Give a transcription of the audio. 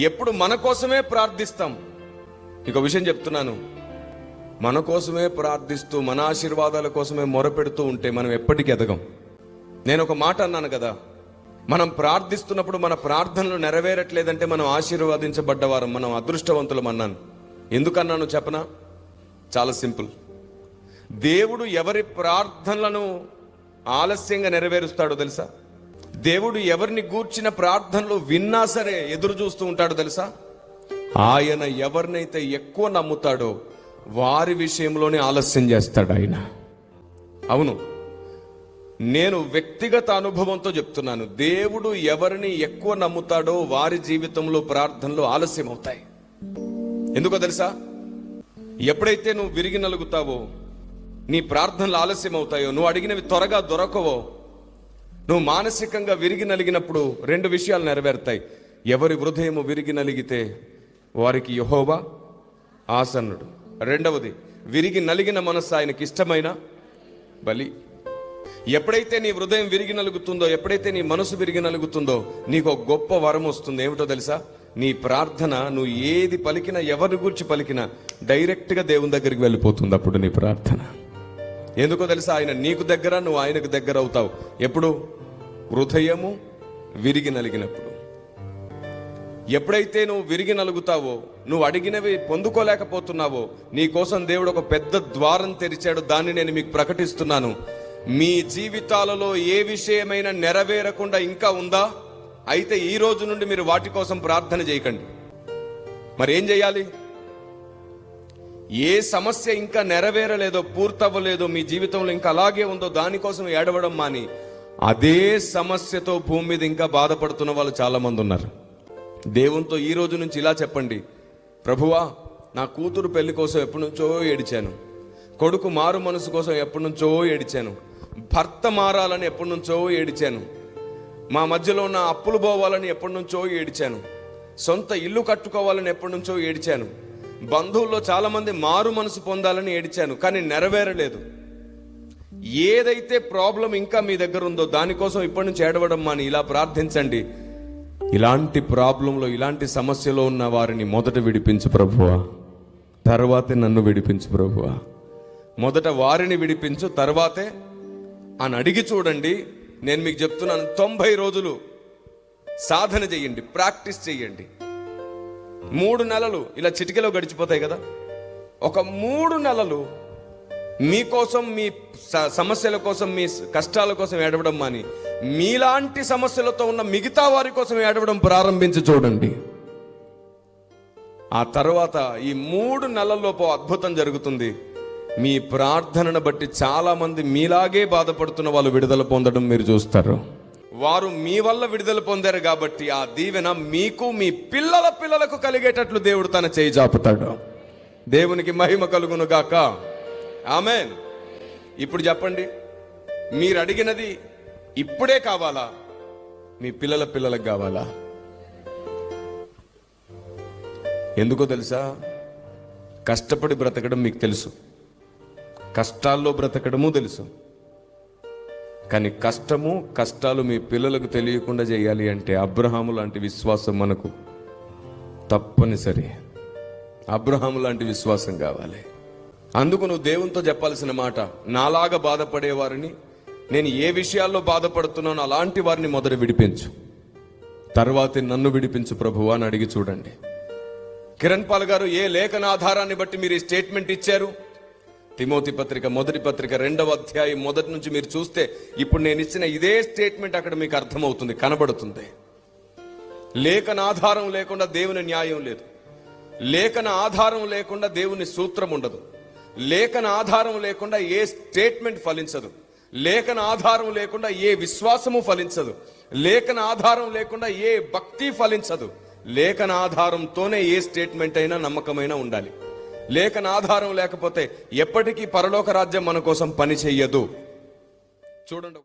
ఎప్పుడు మన కోసమే ప్రార్థిస్తాం. ఇక విషయం చెప్తున్నాను, మన కోసమే ప్రార్థిస్తూ మన ఆశీర్వాదాల కోసమే మొరపెడుతూ ఉంటే మనం ఎప్పటికీ ఎదగం. నేను ఒక మాట అన్నాను కదా, మనం ప్రార్థిస్తున్నప్పుడు మన ప్రార్థనలు నెరవేరట్లేదంటే మనం ఆశీర్వదించబడ్డవారం, మనం అదృష్టవంతులం అన్నాను. ఎందుకన్నాను చెప్పనా? చాలా సింపుల్. దేవుడు ఎవరి ప్రార్థనలను ఆలస్యంగా నెరవేరుస్తాడో తెలుసా? దేవుడు ఎవరిని గూర్చిన ప్రార్థనలు విన్నా సరే ఎదురు చూస్తూ ఉంటాడో తెలుసా? ఆయన ఎవరినైతే ఎక్కువ నమ్ముతాడో వారి విషయంలోనే ఆలస్యం చేస్తాడు ఆయన. అవును, నేను వ్యక్తిగత అనుభవంతో చెప్తున్నాను. దేవుడు ఎవరిని ఎక్కువ నమ్ముతాడో వారి జీవితంలో ప్రార్థనలు ఆలస్యం అవుతాయి. ఎందుకో తెలుసా? ఎప్పుడైతే నువ్వు విరిగి నలుగుతావో, నీ ప్రార్థనలు ఆలస్యం అవుతాయో, నువ్వు అడిగినవి త్వరగా దొరకవో, నువ్వు మానసికంగా విరిగి నలిగినప్పుడు రెండు విషయాలు నెరవేరుతాయి. ఎవరి హృదయము విరిగి నలిగితే వారికి యెహోవా ఆసన్నుడు. రెండవది, విరిగి నలిగిన మనస్సు ఆయనకి ఇష్టమైన బలి. ఎప్పుడైతే నీ హృదయం విరిగి నలుగుతుందో, ఎప్పుడైతే నీ మనసు విరిగి నలుగుతుందో, నీకు ఒక గొప్ప వరం వస్తుంది. ఏమిటో తెలుసా? నీ ప్రార్థన నువ్వు ఏది పలికినా, ఎవరి గురించి పలికినా డైరెక్ట్గా దేవుని దగ్గరికి వెళ్ళిపోతుంది. అప్పుడు నీ ప్రార్థన ఎందుకో తెలుసా? ఆయన నీకు దగ్గర, నువ్వు ఆయనకు దగ్గర అవుతావు. ఎప్పుడు? హృదయము విరిగి నలిగినప్పుడు. ఎప్పుడైతే నువ్వు విరిగి నలుగుతావో, నువ్వు అడిగినవి పొందుకోలేకపోతున్నావో, నీ కోసం దేవుడు ఒక పెద్ద ద్వారం తెరిచాడు. దాన్ని నేను మీకు ప్రకటిస్తున్నాను. మీ జీవితాలలో ఏ విషయమైనా నెరవేరకుండా ఇంకా ఉందా? అయితే ఈ రోజు నుండి మీరు వాటి కోసం ప్రార్థన చేయకండి. మరి ఏం చేయాలి? ఏ సమస్య ఇంకా నెరవేరలేదో, పూర్తవ్వలేదో, మీ జీవితంలో ఇంకా అలాగే ఉందో, దానికోసం ఏడవడం మాని అదే సమస్యతో భూమి మీద ఇంకా బాధపడుతున్న వాళ్ళు చాలా మంది ఉన్నారు. దేవునితో ఈ రోజు నుంచి ఇలా చెప్పండి: ప్రభువా, నా కూతురు పెళ్లి కోసం ఎప్పటి నుంచో ఏడిచాను, కొడుకు మారు మనసు కోసం ఎప్పటి నుంచో ఏడిచాను, భర్త మారాలని ఎప్పటి నుంచో ఏడిచాను, మా మధ్యలో ఉన్న అప్పులు పోవాలని ఎప్పటి నుంచో ఏడిచాను, సొంత ఇల్లు కట్టుకోవాలని ఎప్పటి నుంచో ఏడిచాను, బంధువుల్లో చాలా మంది మారు మనసు పొందాలని ఏడిచాను, కానీ నెరవేరలేదు. ఏదైతే ప్రాబ్లం ఇంకా మీ దగ్గర ఉందో దానికోసం ఇప్పటి నుంచి ఏడవడం మాని ఇలా ప్రార్థించండి: ఇలాంటి ప్రాబ్లంలో, ఇలాంటి సమస్యలో ఉన్న వారిని మొదట విడిపించు ప్రభువా, తర్వాతే నన్ను విడిపించు ప్రభువా. మొదట వారిని విడిపించు, తర్వాతే అని అడిగి చూడండి. నేను మీకు చెప్తున్నాను, 90 రోజులు సాధన చెయ్యండి, ప్రాక్టీస్ చెయ్యండి. 3 నెలలు ఇలా చిటికెలో గడిచిపోతాయి కదా. ఒక 3 నెలలు మీకోసం, మీ సమస్యల కోసం, మీ కష్టాల కోసం ఏడవడం మాని మీలాంటి సమస్యలతో ఉన్న మిగతా వారి కోసం ఏడవడం ప్రారంభించి చూడండి. ఆ తర్వాత ఈ 3 నెలల్లోపు అద్భుతం జరుగుతుంది. మీ ప్రార్థనను బట్టి చాలా మంది మీలాగే బాధపడుతున్న వాళ్ళు విడుదల పొందడం మీరు చూస్తారు. వారు మీ వల్ల విడుదల పొందారు కాబట్టి ఆ దీవెన మీకు, మీ పిల్లల పిల్లలకు కలిగేటట్లు దేవుడు తన చేయి చాపుతాడు. దేవునికి మహిమ కలుగును గాక. ఆమేన్. ఇప్పుడు చెప్పండి, మీరు అడిగినది ఇప్పుడే కావాలా, మీ పిల్లల పిల్లలకు కావాలా? ఎందుకో తెలుసా? కష్టపడి బ్రతకడం మీకు తెలుసు, కష్టాల్లో బ్రతకడము తెలుసు, కానీ కష్టాలు మీ పిల్లలకు తెలియకుండా చేయాలి అంటే అబ్రహాము లాంటి విశ్వాసం మనకు తప్పనిసరి. అబ్రహాము లాంటి విశ్వాసం కావాలి. అందుకు నువ్వు దేవునితో చెప్పాల్సిన మాట: నాలాగా బాధపడేవారిని, నేను ఏ విషయాల్లో బాధపడుతున్నానో అలాంటి వారిని మొదట విడిపించు, తర్వాతే నన్ను విడిపించు ప్రభువా అని అడిగి చూడండి. కిరణ్ పాల్ గారు ఏ లేఖన ఆధారాన్ని బట్టి మీరు ఈ స్టేట్మెంట్ ఇచ్చారు? తిమోతి పత్రిక 1వ పత్రిక 2వ అధ్యాయం మొదటి నుంచి మీరు చూస్తే ఇప్పుడు నేను ఇచ్చిన ఇదే స్టేట్మెంట్ అక్కడ మీకు అర్థమవుతుంది, కనబడుతుంది. లేఖన ఆధారం లేకుండా దేవుని న్యాయం లేదు. లేఖన ఆధారం లేకుండా దేవుని సూత్రం ఉండదు. లేఖన ఆధారం లేకుండా ఏ స్టేట్మెంట్ ఫలించదు. లేఖన ఆధారం లేకుండా ఏ విశ్వాసము ఫలించదు. లేఖన ఆధారం లేకుండా ఏ భక్తి ఫలించదు. లేఖన ఆధారంతోనే ఏ స్టేట్మెంట్ అయినా నమ్మకమైన ఉండాలి. లేఖన ఆధారం లేకపోతే ఎప్పటికీ పరలోక రాజ్యం మన కోసం పని చెయ్యదు. చూడండి.